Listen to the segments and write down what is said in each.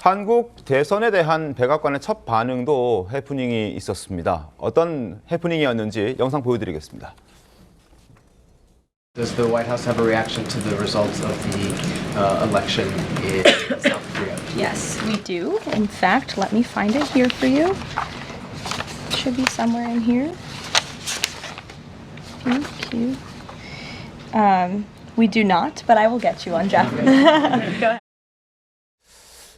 한국 대선에 대한 백악관의 첫 반응도 해프닝이 있었습니다. 어떤 해프닝이었는지 영상 보여드리겠습니다. Does the White House have a reaction to the results of the election in South Korea? Yes, we do. In fact, let me find it here for you. It should be somewhere in here. Thank you. We do not, but I will get you one, Jeff. Go ahead.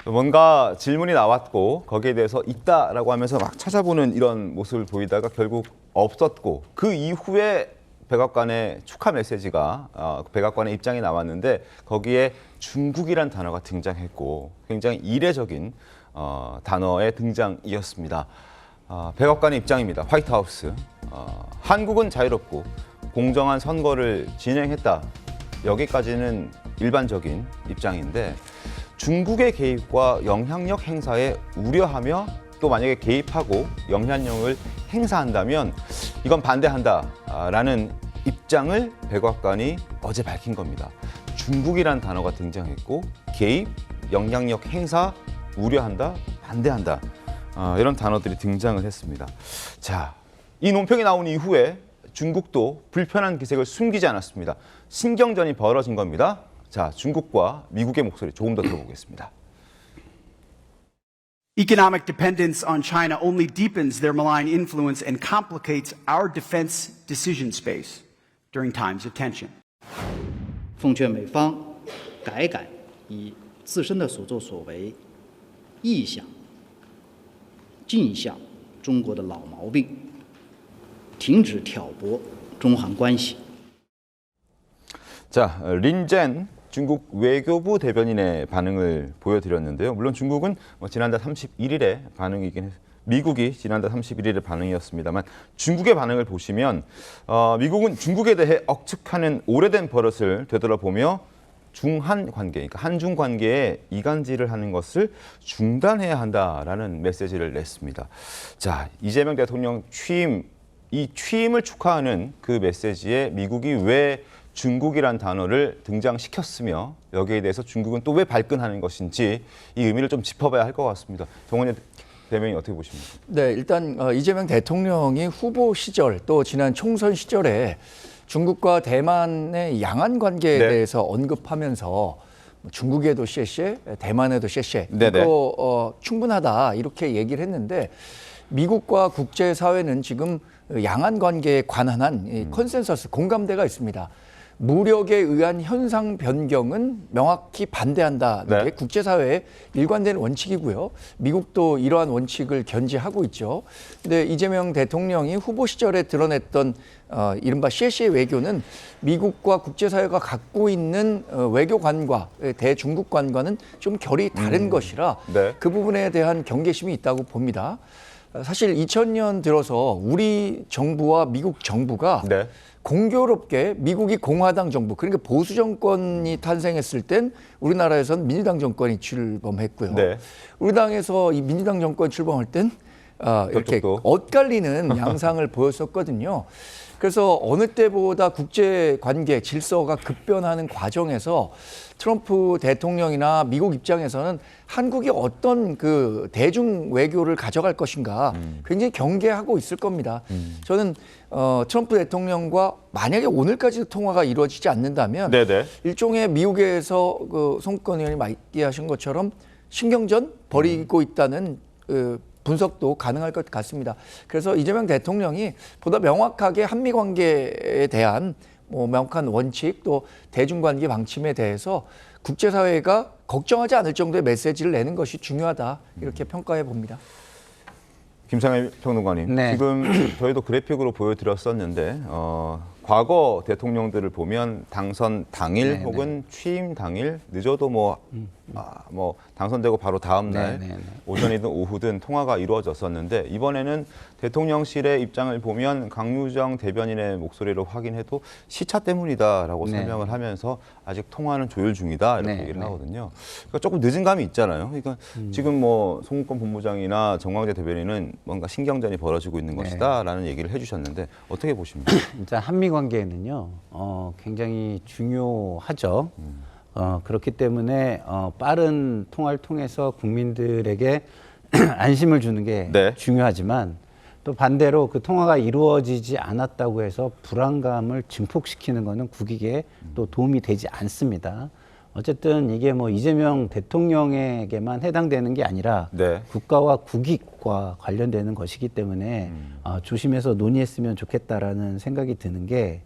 뭔가 질문이 나왔고 거기에 대해서 있다라고 하면서 막 찾아보는 이런 모습을 보이다가 결국 없었고 그 이후에 백악관의 축하 메시지가 백악관의 입장이 나왔는데 거기에 중국이란 단어가 등장했고 굉장히 이례적인 단어의 등장이었습니다. 백악관의 입장입니다. 화이트하우스. 한국은 자유롭고 공정한 선거를 진행했다. 여기까지는 일반적인 입장인데 중국의 개입과 영향력 행사에 우려하며 또 만약에 개입하고 영향력을 행사한다면 이건 반대한다라는 입장을 백악관이 어제 밝힌 겁니다. 중국이란 단어가 등장했고 개입, 영향력 행사, 우려한다, 반대한다 이런 단어들이 등장을 했습니다. 자, 이 논평이 나온 이후에 중국도 불편한 기색을 숨기지 않았습니다. 신경전이 벌어진 겁니다. 자, 중국과 미국의 목소리 조금 더 들어보겠습니다. Economic dependence on China only deepens their malign influence and complicates our defense decision space during times of tension. 奉劝美方改以自身的所作所为抑向、尽向中国的老毛病，停止挑拨中韩关系。 자, 린젠 중국 외교부 대변인의 반응을 보여드렸는데요. 물론 중국은 지난달 31일에 반응이긴 했 미국이 지난달 31일에 반응이었습니다만 중국의 반응을 보시면 미국은 중국에 대해 억측하는 오래된 버릇을 되돌아보며 중한 관계, 그러니까 한중 관계에 이간질을 하는 것을 중단해야 한다라는 메시지를 냈습니다. 자, 이재명 대통령 취임, 이 취임을 축하하는 그 메시지에 미국이 왜 중국이란 단어를 등장시켰으며 여기에 대해서 중국은 또 왜 발끈하는 것인지 이 의미를 좀 짚어봐야 할 것 같습니다. 정원희 대변인 어떻게 보십니까? 네, 일단 이재명 대통령이 후보 시절 또 지난 총선 시절에 중국과 대만의 양안 관계에 네. 대해서 언급하면서 중국에도 셰셰, 대만에도 셰셰 네네. 이거 충분하다 이렇게 얘기를 했는데 미국과 국제사회는 지금 양안 관계에 관한 한 컨센서스, 공감대가 있습니다. 무력에 의한 현상 변경은 명확히 반대한다는 게 네. 국제사회의 일관된 원칙이고요. 미국도 이러한 원칙을 견지하고 있죠. 근데 이재명 대통령이 후보 시절에 드러냈던 이른바 셰셰 외교는 미국과 국제사회가 갖고 있는 외교관과 대중국관과는 좀 결이 다른 것이라 네. 그 부분에 대한 경계심이 있다고 봅니다. 사실 2000년 들어서 우리 정부와 미국 정부가 네. 공교롭게 미국이 공화당 정부, 그러니까 보수 정권이 탄생했을 땐 우리나라에선 민주당 정권이 출범했고요. 네. 우리 당에서 이 민주당 정권 출범할 땐 이렇게 저쪽도. 엇갈리는 양상을 보였었거든요. 그래서 어느 때보다 국제 관계 질서가 급변하는 과정에서 트럼프 대통령이나 미국 입장에서는 한국이 어떤 그 대중 외교를 가져갈 것인가 굉장히 경계하고 있을 겁니다. 저는 트럼프 대통령과 만약에 오늘까지도 통화가 이루어지지 않는다면 네네. 일종의 미국에서 그 송권 의원이 말씀하신 것처럼 신경전 벌이고 있다는 분석도 가능할 것 같습니다. 그래서 이재명 대통령이 보다 명확하게 한미 관계에 대한 명확한 원칙 또 대중관계 방침에 대해서 국제사회가 걱정하지 않을 정도의 메시지를 내는 것이 중요하다 이렇게 평가해 봅니다. 김상일 평론가님, 네. 지금 저희도 그래픽으로 보여드렸었는데 과거 대통령들을 보면 당선 당일 네, 혹은 취임 당일 늦어도 뭐 당선되고 바로 다음 날 네, 네, 네. 오전이든 오후든 통화가 이루어졌었는데 이번에는 대통령실의 입장을 보면 강유정 대변인의 목소리로 확인해도 시차 때문이다라고 네. 설명을 하면서 아직 통화는 조율 중이다 이렇게 네, 얘기를 네. 하거든요. 그러니까 조금 늦은 감이 있잖아요. 그러니까 지금 뭐 송국권 본부장이나 정광재 대변인은 뭔가 신경전이 벌어지고 있는 네. 것이다라는 얘기를 해주셨는데 어떻게 보십니까? 일단 한미 관계는요, 굉장히 중요하죠. 그렇기 때문에 빠른 통화를 통해서 국민들에게 안심을 주는 게 네. 중요하지만 또 반대로 그 통화가 이루어지지 않았다고 해서 불안감을 증폭시키는 것은 국익에 또 도움이 되지 않습니다. 어쨌든 이게 뭐 이재명 대통령에게만 해당되는 게 아니라 네. 국가와 국익과 관련되는 것이기 때문에 조심해서 논의했으면 좋겠다라는 생각이 드는 게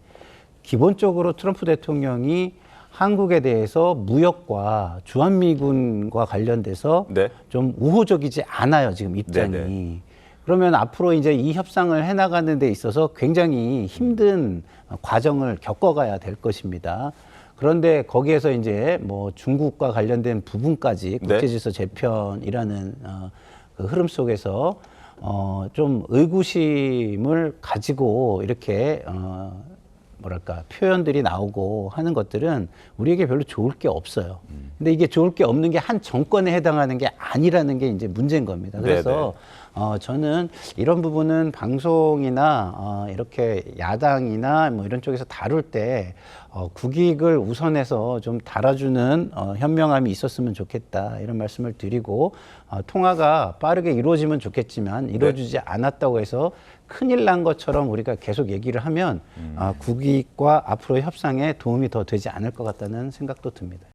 기본적으로 트럼프 대통령이 한국에 대해서 무역과 주한미군과 관련돼서 네. 좀 우호적이지 않아요, 지금 입장이. 네네. 그러면 앞으로 이제 이 협상을 해나가는 데 있어서 굉장히 힘든 과정을 겪어가야 될 것입니다. 그런데 거기에서 이제 뭐 중국과 관련된 부분까지 네. 국제질서 재편이라는 그 흐름 속에서 좀 의구심을 가지고 이렇게 뭐랄까 표현들이 나오고 하는 것들은 우리에게 별로 좋을 게 없어요. 근데 이게 좋을 게 없는 게 한 정권에 해당하는 게 아니라는 게 이제 문제인 겁니다. 그래서 저는 이런 부분은 방송이나 이렇게 야당이나 뭐 이런 쪽에서 다룰 때 국익을 우선해서 좀 달아주는 현명함이 있었으면 좋겠다 이런 말씀을 드리고 통화가 빠르게 이루어지면 좋겠지만 이루어지지 않았다고 해서 큰일 난 것처럼 우리가 계속 얘기를 하면 국익과 앞으로의 협상에 도움이 더 되지 않을 것 같다는 생각도 듭니다.